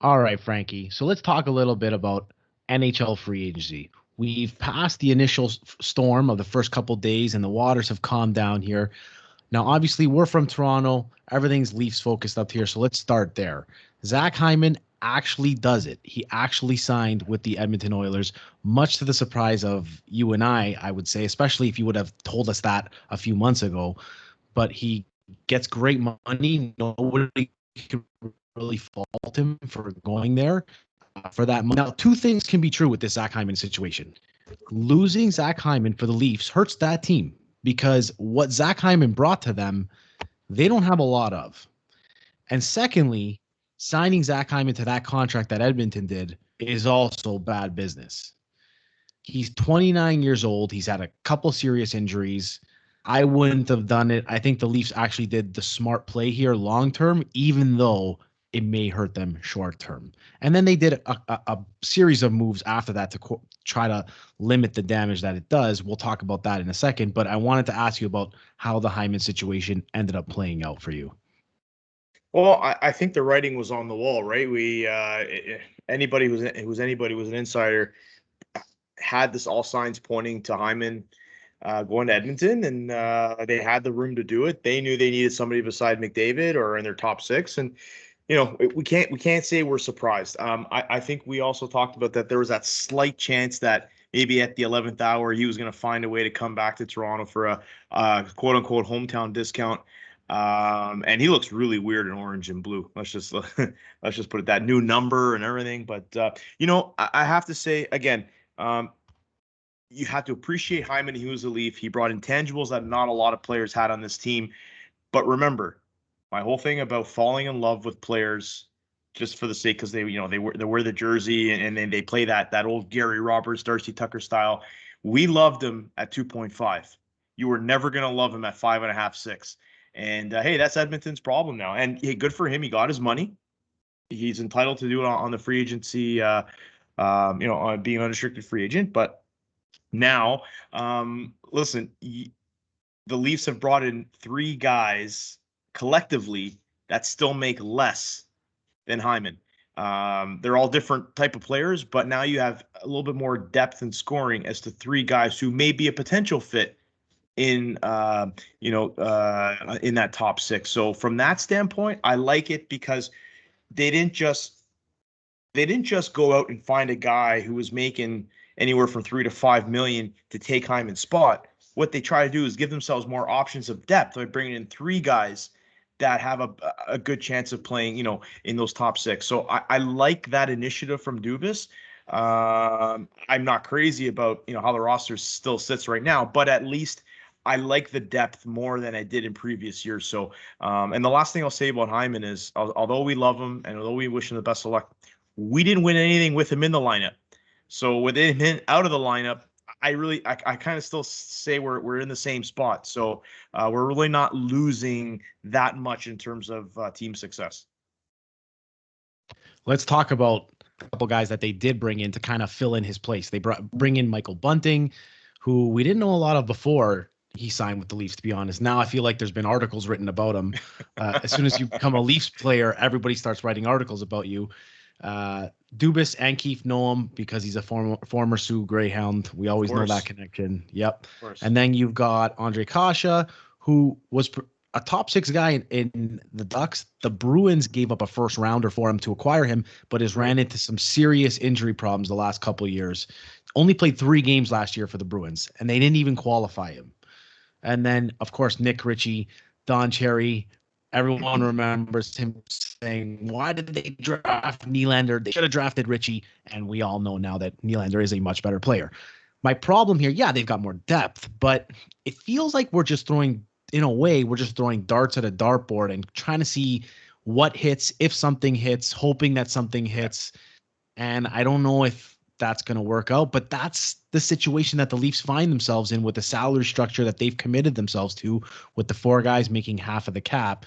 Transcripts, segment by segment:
All right, Frankie. So let's talk a little bit about NHL free agency. We've passed the initial storm of the first couple days, and the waters have calmed down here. Now, obviously, we're from Toronto. Everything's Leafs focused up here. So let's start there. Zach Hyman actually does it. He actually signed with the Edmonton Oilers, much to the surprise of you and I would say, especially if you would have told us that a few months ago. But he gets great money. Nobody can really fault him for going there for that. Now, two things can be true with this Zach Hyman situation. Losing Zach Hyman for the Leafs hurts that team because what Zach Hyman brought to them, they don't have a lot of. And secondly, signing Zach Hyman to that contract that Edmonton did is also bad business. He's 29 years old. He's had a couple serious injuries. I wouldn't have done it. I think the Leafs actually did the smart play here long term, even though it may hurt them short term. And then they did a series of moves after that to try to limit the damage that it does. We'll talk about that in a second. But I wanted to ask you about how the Hyman situation ended up playing out for you. Well, I think the writing was on the wall, right? Anybody who's anybody was an insider had this all signs pointing to Hyman going to Edmonton, and they had the room to do it. They knew they needed somebody beside McDavid or in their top six, and we can't say we're surprised. I think we also talked about that there was that slight chance that maybe at the 11th hour he was going to find a way to come back to Toronto for a quote unquote hometown discount. And he looks really weird in orange and blue. Let's just let's just put it that new number and everything. But I have to say again, you have to appreciate Hyman. He was a Leaf. He brought intangibles that not a lot of players had on this team. But remember, my whole thing about falling in love with players just for the sake because they wear the jersey and then they play that old Gary Roberts, Darcy Tucker style. We loved him at 2.5. You were never going to love him at 5.5, 6. And hey, that's Edmonton's problem now. And hey, good for him. He got his money. He's entitled to do it on the free agency, on being an unrestricted free agent. But now, listen, the Leafs have brought in three guys collectively that still make less than Hyman. They're all different type of players, but now you have a little bit more depth and scoring as to three guys who may be a potential fit in in that top six. So from that standpoint, I like it because they didn't just go out and find a guy who was making anywhere from 3 to 5 million to take Hyman's spot. What they try to do is give themselves more options of depth by bringing in three guys that have a good chance of playing, in those top six. So I like that initiative from Dubas. I'm not crazy about, how the roster still sits right now, but at least I like the depth more than I did in previous years. So, and the last thing I'll say about Hyman is, although we love him and although we wish him the best of luck, we didn't win anything with him in the lineup. So with him out of the lineup, I kind of still say we're in the same spot. So we're really not losing that much in terms of team success. Let's talk about a couple guys that they did bring in to kind of fill in his place. They bring in Michael Bunting, who we didn't know a lot of before he signed with the Leafs, to be honest. Now I feel like there's been articles written about him. As soon as you become a Leafs player, everybody starts writing articles about you. Dubas and Keefe know him because he's a former Sioux Greyhound. We always know that connection. Yep. And then you've got Andre Kasha, who was a top six guy in the Ducks. The Bruins gave up a first rounder for him to acquire him, but has ran into some serious injury problems the last couple of years. Only played 3 games last year for the Bruins, and they didn't even qualify him. And then, of course, Nick Ritchie, Don Cherry. Everyone remembers him saying, why did they draft Nylander? They should have drafted Ritchie. And we all know now that Nylander is a much better player. My problem here, yeah, they've got more depth, but it feels like we're just throwing darts at a dartboard and trying to see what hits, if something hits, hoping that something hits. And I don't know if that's going to work out, but that's the situation that the Leafs find themselves in with the salary structure that they've committed themselves to, with the 4 guys making half of the cap.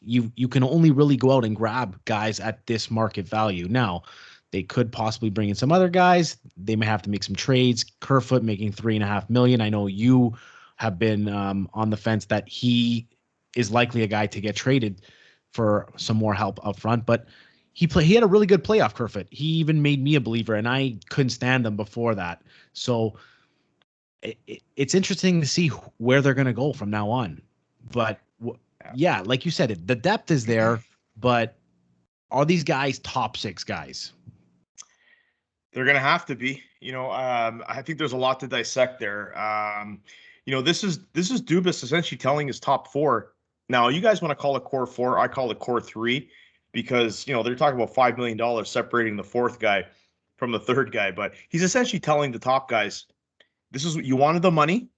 You can only really go out and grab guys at this market value. Now, they could possibly bring in some other guys. They may have to make some trades. Kerfoot making $3.5 million. I know you have been on the fence that he is likely a guy to get traded for some more help up front, but He had a really good playoff, Kerfoot. He even made me a believer, and I couldn't stand them before that. So it's interesting to see where they're going to go from now on. But yeah, like you said, the depth is there, but are these guys top 6 guys? They're going to have to be. I think there's a lot to dissect there. This is Dubas essentially telling his top 4. Now, you guys want to call it core 4, I call it core 3, because they're talking about $5 million separating the 4th guy from the 3rd guy. But he's essentially telling the top guys, this is what you wanted, the money.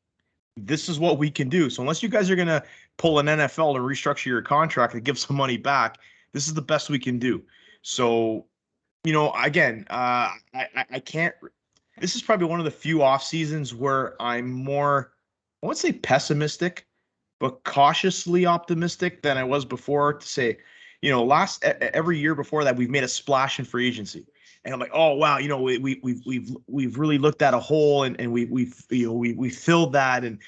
This is what we can do. So unless you guys are going to pull an NFL and restructure your contract and give some money back, this is the best we can do. So, again, I can't. This is probably one of the few off seasons where I'm more, I won't say pessimistic, but cautiously optimistic than I was before. To say, every year before that, we've made a splash in free agency, and I'm like, oh wow, we've really looked at a hole, and we filled that, and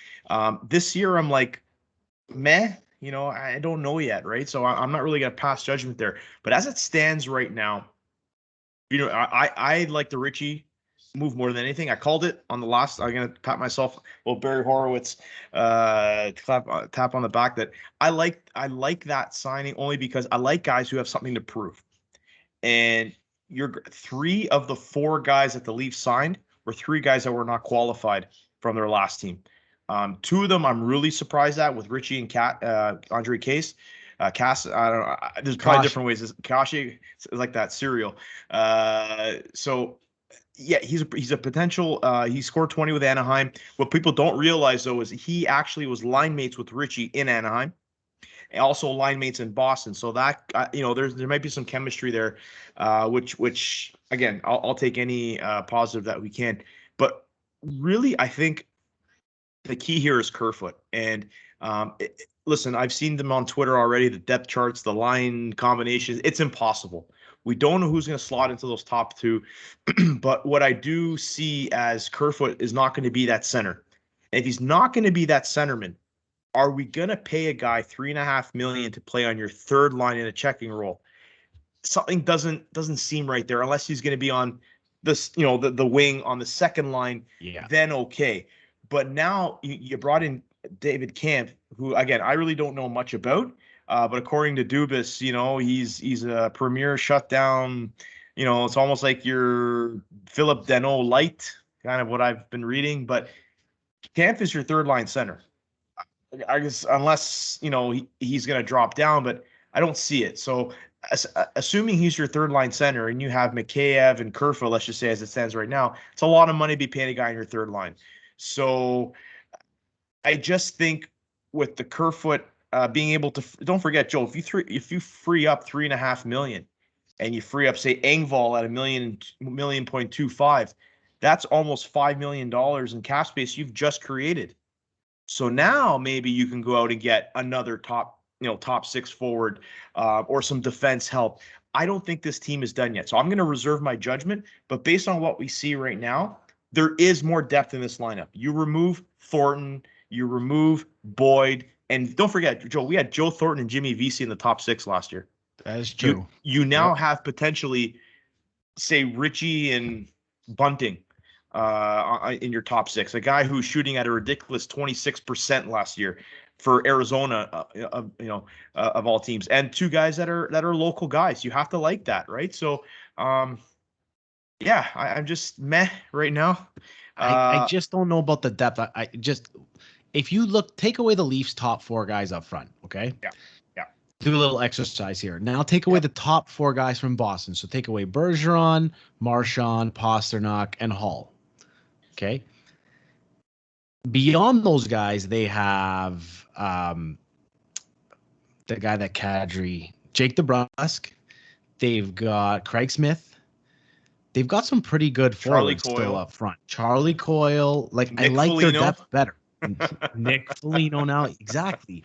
this year I'm like, meh. I don't know yet, right? So I'm not really gonna pass judgment there. But as it stands right now, I like the Richie move more than anything. I called it on the last. I'm gonna pat myself, well, Barry Horowitz, tap on the back. That I like that signing only because I like guys who have something to prove. And you're 3 of the 4 guys that the Leafs signed were 3 guys that were not qualified from their last team. 2 of them I'm really surprised at, with Richie and Andre Case. Kasha, I don't know. There's probably different ways. Kasha is like that cereal. So yeah, he's a potential. He scored 20 with Anaheim. What people don't realize though is he actually was line mates with Richie in Anaheim, and also line mates in Boston. So that there might be some chemistry there, which again I'll take any positive that we can. But really, I think the key here is Kerfoot. And listen, I've seen them on Twitter already, the depth charts, the line combinations. It's impossible. We don't know who's going to slot into those top 2. But what I do see as Kerfoot is not going to be that center. And if he's not going to be that centerman, are we going to pay a guy $3.5 million to play on your 3rd line in a checking role? Something doesn't seem right there, unless he's going to be on this, the wing on the 2nd line. Yeah. Then okay. But now you brought in David Kampf, who, again, I really don't know much about. But according to Dubas, he's a premier shutdown. It's almost like your Philip Deneau light, kind of what I've been reading. But Kampf is your 3rd line center. I guess unless, he's going to drop down, but I don't see it. So assuming he's your 3rd line center and you have Mikheyev and Kerfoot, let's just say as it stands right now, it's a lot of money to be paying a guy in your 3rd line. So I just think with the Kerfoot being able to, don't forget, Joe, if you free up $3.5 million and you free up, say, Engvall at $1.25 million, that's almost $5 million in cap space you've just created. So now maybe you can go out and get another top 6 forward or some defense help. I don't think this team is done yet. So I'm going to reserve my judgment. But based on what we see right now, there is more depth in this lineup. You remove Thornton, you remove Boyd, and don't forget, Joe, we had Joe Thornton and Jimmy Vesey in the top 6 last year. That is true. You now have potentially, say, Richie and Bunting in your top 6, a guy who's shooting at a ridiculous 26% last year for Arizona, of all teams, and 2 guys that are local guys. You have to like that, right? So, yeah, I'm just meh right now. I just don't know about the depth. I just, if you take away the Leafs' top 4 guys up front, okay? Yeah. Do a little exercise here. Now take away the top 4 guys from Boston. So take away Bergeron, Marchand, Pasternak, and Hall. Okay. Beyond those guys, they have the guy that Kadri, Jake DeBrusk. They've got Craig Smith. They've got some pretty good forwards still up front. Charlie Coyle. I like Foligno. Their depth better. Nick Foligno now. Exactly.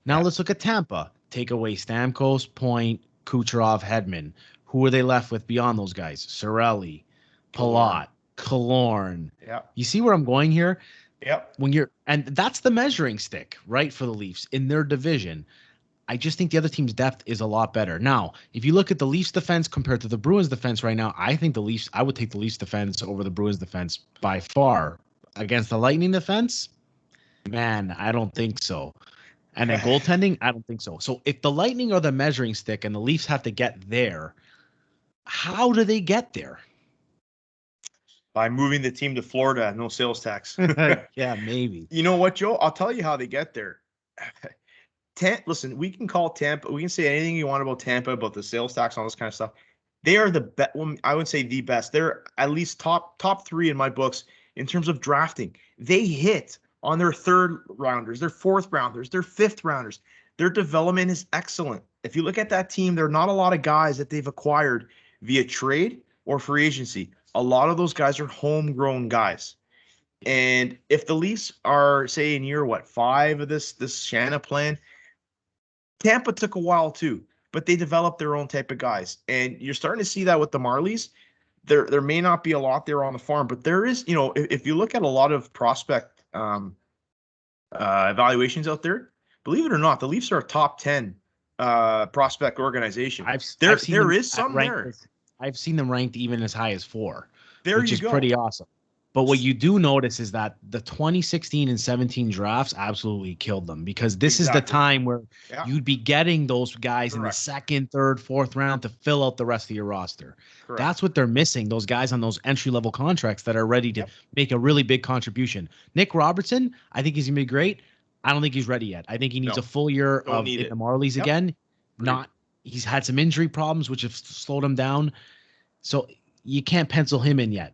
Now let's look at Tampa. Take away Stamkos, Point, Kucherov, Hedman. Who are they left with beyond those guys? Cirelli, Palat, Killorn. Yeah. You see where I'm going here? Yep. And that's the measuring stick, right, for the Leafs in their division. I just think the other team's depth is a lot better. Now, if you look at the Leafs defense compared to the Bruins defense right now, I think I would take the Leafs defense over the Bruins defense by far. Against the Lightning defense, man, I don't think so. And then goaltending, I don't think so. So if the Lightning are the measuring stick and the Leafs have to get there, how do they get there? By moving the team to Florida, no sales tax. Yeah, maybe. You know what, Joe? I'll tell you how they get there. Listen, we can call Tampa. We can say anything you want about Tampa, about the sales tax, all this kind of stuff. They are the best. Well, I would say the best. They're at least top three in my books in terms of drafting. They hit on their third rounders, their fourth rounders, their fifth rounders. Their development is excellent. If you look at that team, there are not a lot of guys that they've acquired via trade or free agency. A lot of those guys are homegrown guys. And if the Leafs are, say, in year 5 of this Shanna plan, Tampa took a while too, but they developed their own type of guys. And you're starting to see that with the Marlies. There may not be a lot there on the farm, but there is, if you look at a lot of prospect evaluations out there, believe it or not, the Leafs are a top 10 prospect organization. There is some there. I've seen them ranked even as high as 4, which is pretty awesome. But what you do notice is that the 2016 and 17 drafts absolutely killed them, because this is the time where you'd be getting those guys in the second, third, fourth round to fill out the rest of your roster. Correct. That's what they're missing, those guys on those entry-level contracts that are ready to make a really big contribution. Nick Robertson, I think he's going to be great. I don't think he's ready yet. I think he needs a full year in the Marlies again. He's had some injury problems, which have slowed him down. So you can't pencil him in yet.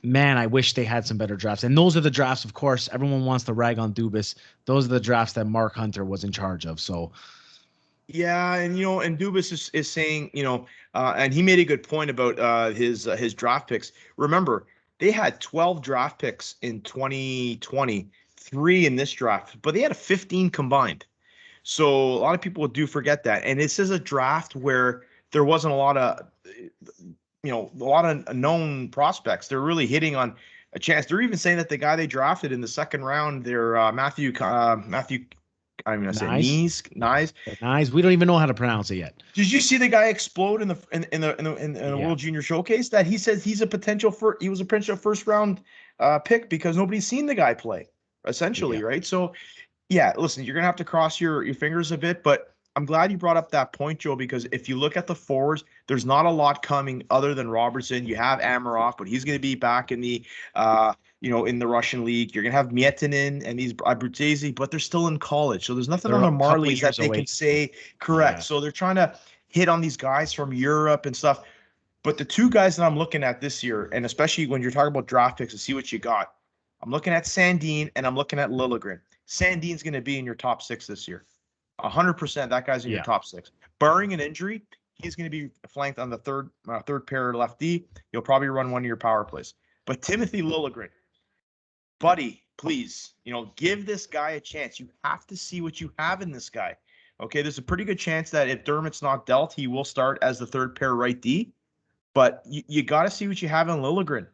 Man, I wish they had some better drafts. And those are the drafts, of course, everyone wants to rag on Dubas. Those are the drafts that Mark Hunter was in charge of. So, yeah, and and Dubas is saying, and he made a good point about his draft picks. Remember, they had 12 draft picks in 2020, 3 in this draft, but they had a 15 combined. So a lot of people do forget that. And this is a draft where there wasn't a lot of known prospects. They're really hitting on a chance. They're even saying that the guy they drafted in the second round, they're Matthew. I'm gonna say Nyes. We don't even know how to pronounce it yet. Did you see the guy explode in the World Junior Showcase? That he says he was a potential first round pick because nobody's seen the guy play. Essentially, right? So, listen, you're gonna have to cross your fingers a bit, but I'm glad you brought up that point, Joe, because if you look at the forwards, there's not a lot coming other than Robertson. You have Amarov, but he's going to be back in the, in the Russian league. You're going to have Mietinen and these Abruzzese, but they're still in college. So there's nothing on the Marlies that they can say correct. Yeah. So they're trying to hit on these guys from Europe and stuff. But the two guys that I'm looking at this year, and especially when you're talking about draft picks to see what you got, I'm looking at Sandin and I'm looking at Liljegren. Sandin's going to be in your top 6 this year. 100%, that guy's in your top 6. Barring an injury, he's going to be flanked on the third pair lefty. He'll probably run one of your power plays. But Timothy Liljegren, buddy, please, give this guy a chance. You have to see what you have in this guy. Okay, there's a pretty good chance that if Dermott's not dealt, he will start as the third pair right D. But you got to see what you have in Liljegren.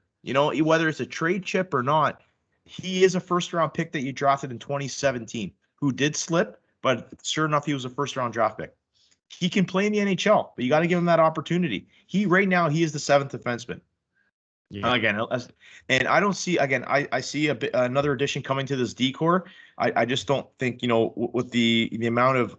Whether it's a trade chip or not, he is a first-round pick that you drafted in 2017 who did slip. But sure enough, he was a first-round draft pick. He can play in the NHL, but you got to give him that opportunity. Right now, he is the 7th defenseman. Yeah. And I don't see, I see another addition coming to this D-core. I just don't think, with the amount of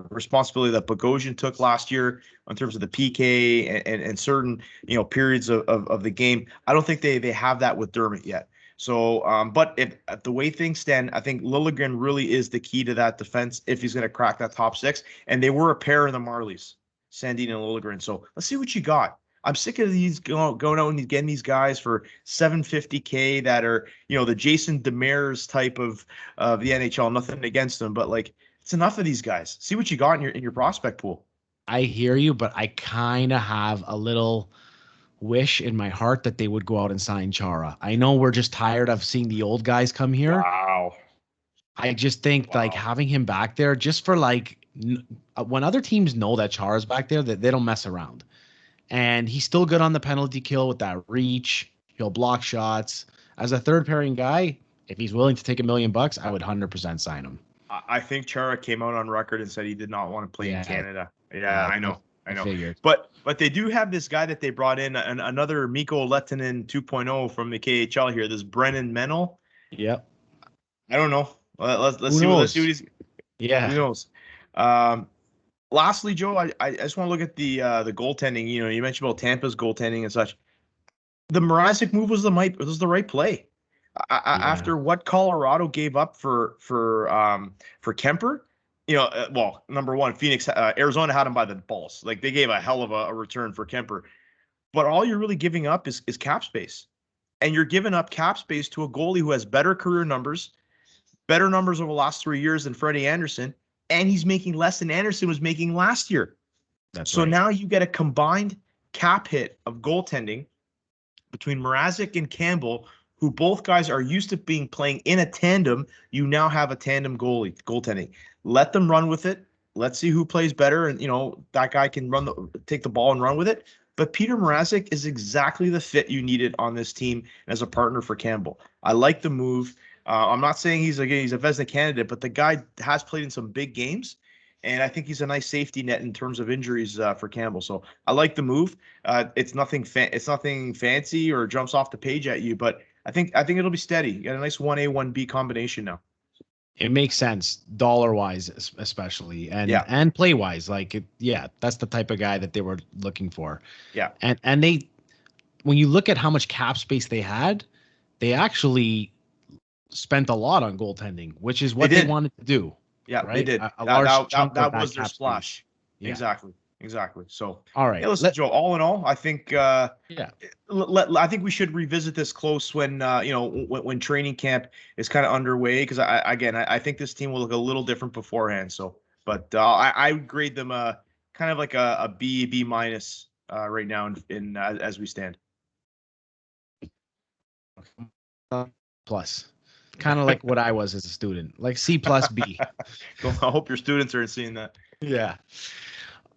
responsibility that Bogosian took last year in terms of the PK and certain, periods of the game, I don't think they have that with Dermott yet. So, but if the way things stand, I think Liljegren really is the key to that defense if he's going to crack that top 6. And they were a pair in the Marlies, Sandin and Liljegren. So let's see what you got. I'm sick of these going out and getting these guys for $750K that are, the Jason Demers type of the NHL. Nothing against them, but it's enough of these guys. See what you got in your prospect pool. I hear you, but I kind of have a little wish in my heart that they would go out and sign Chara. I know we're just tired of seeing the old guys come here. Wow. I just think having him back there just for when other teams know that Chara's back there, that they don't mess around. And he's still good on the penalty kill with that reach. He'll block shots. As a third pairing guy, if he's willing to take $1 million, I would 100% sign him. I think Chara came out on record and said he did not want to play in Canada. Yeah, I know. I figured. But they do have this guy that they brought in, another Mikko Lehtinen 2.0 from the KHL here. This Brennan Menel. Yep. I don't know. Let's Who see. knows? Let's see what he's. Yeah. Who knows? Lastly, Joe, I just want to look at the goaltending. You know, you mentioned about Tampa's goaltending and such. The Mrazek move was the right play. After what Colorado gave up for Kemper, you know, well, number one, Phoenix, Arizona had him by the balls. Like they gave a hell of a return for Kemper, but all you're really giving up is cap space, and you're giving up cap space to a goalie who has better numbers over the last 3 years than Freddie Anderson, and he's making less than Anderson was making last year. That's right. Now you get a combined cap hit of goaltending between Mrazek and Campbell, who both guys are used to playing in a tandem. You now have a tandem goaltending. Let them run with it. Let's see who plays better, and that guy can take the ball and run with it. But Peter Mrazek is exactly the fit you needed on this team as a partner for Campbell. I like the move. I'm not saying he's a Vezina candidate, but the guy has played in some big games, and I think he's a nice safety net in terms of injuries for Campbell. So I like the move. It's nothing fancy or jumps off the page at you, but I think it'll be steady. You got a nice 1A 1B combination now. It makes sense dollar wise, especially, and play wise. That's the type of guy that they were looking for. Yeah, and they, when you look at how much cap space they had, they actually spent a lot on goaltending, which is what they wanted to do. Yeah, right? They did. A large chunk that was their splash. Yeah. Exactly. So, all right. Hey, listen, Joe. All in all, I think I think we should revisit this close when when training camp is kind of underway, because I think this team will look a little different beforehand. So, but I would grade them kind of like a B minus right now in as we stand. Plus, kind of like what I was as a student, like C plus B. I hope your students are seeing that. Yeah.